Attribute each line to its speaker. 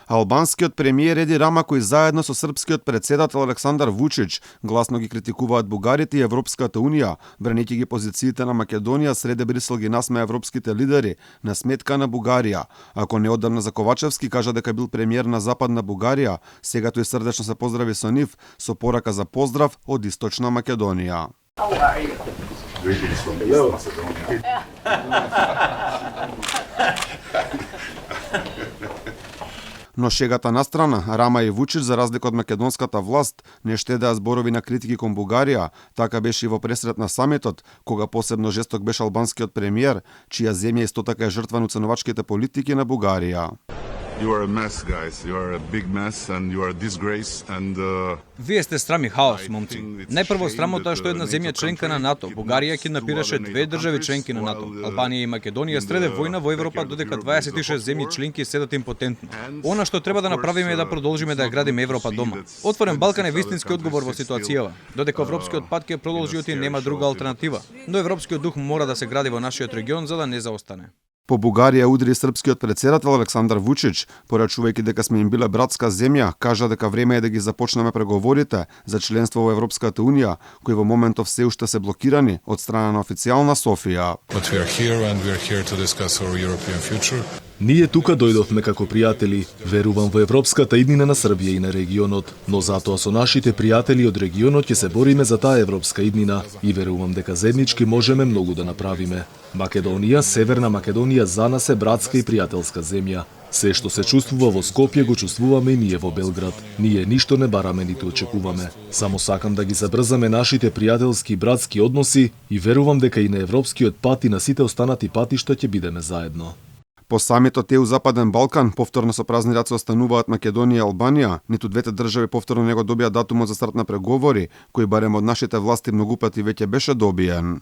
Speaker 1: Албанскиот премиер Еди Рама, кој заедно со српскиот председател Александар Вучич гласно ги критикуваат бугарите и Европската унија, бранејќи ги позициите на Македонија среде Брисел ги насмеа европските лидери на сметка на Бугарија. Ако неодамна за Ковачевски кажа дека бил премиер на Западна Бугарија, сега тој срдечно се поздрави со нив со порака за поздрав од Источна Македонија. Но шегата настрана, Рама и Вучич, за разлика од македонската власт, не штедеа зборови на критики кон Бугарија. Така беше и во пресрет на самитот, кога посебно жесток беше албанскиот премиер, чија земја исто така е жртва на уценувачките политики на Бугарија.
Speaker 2: You are a mess, guys. You are a big mess and you are a disgrace and
Speaker 3: Вие сте срам и хаос, момци. Најпрво срамота е што една земја членка на НАТО, Бугарија киднапираше две држави членки на НАТО, Албанија и Македонија, среде војна во Европа, додека 26 земји членки седат импотентно. Она што треба да направиме е да продолжиме да ја градиме Европа дома. Отворен Балкан е вистински одговор во ситуацијава, додека европскиот пат ќе продолжи оти нема друга алтернатива. Но европскиот дух мора да се гради во нашиот регион за да не заостане.
Speaker 1: По Бугарија удри српскиот председател Александар Вучич, порачувајќи дека сме им биле братска земја, кажа дека време е да ги започнеме преговорите за членство во Европската унија, кои во моментов се уште се блокирани од страна на официјална Софија.
Speaker 4: Ние тука дојдовме како пријатели, верувам во европската иднина на Србија и на регионот, но затоа со нашите пријатели од регионот ќе се бориме за таа европска иднина и верувам дека заеднички можеме многу да направиме. Македонија, Северна Македонија за нас е братска и пријателска земја. Се што се чувствува во Скопје го чувствуваме и ние во Белград. Ние ништо не бараме ниту очекуваме. Само сакам да ги забрзаме нашите пријателски и братски односи и верувам дека и на европскиот пат и на сите останати патишта ќе бидеме заедно.
Speaker 1: По самитот ЕУ Западен Балкан повторно со празни раце остануваат Македонија и Албанија, ниту двете држави повторно не го добија датумот за старт на преговори, кој барем од нашите власти многу пати веќе беше добиен.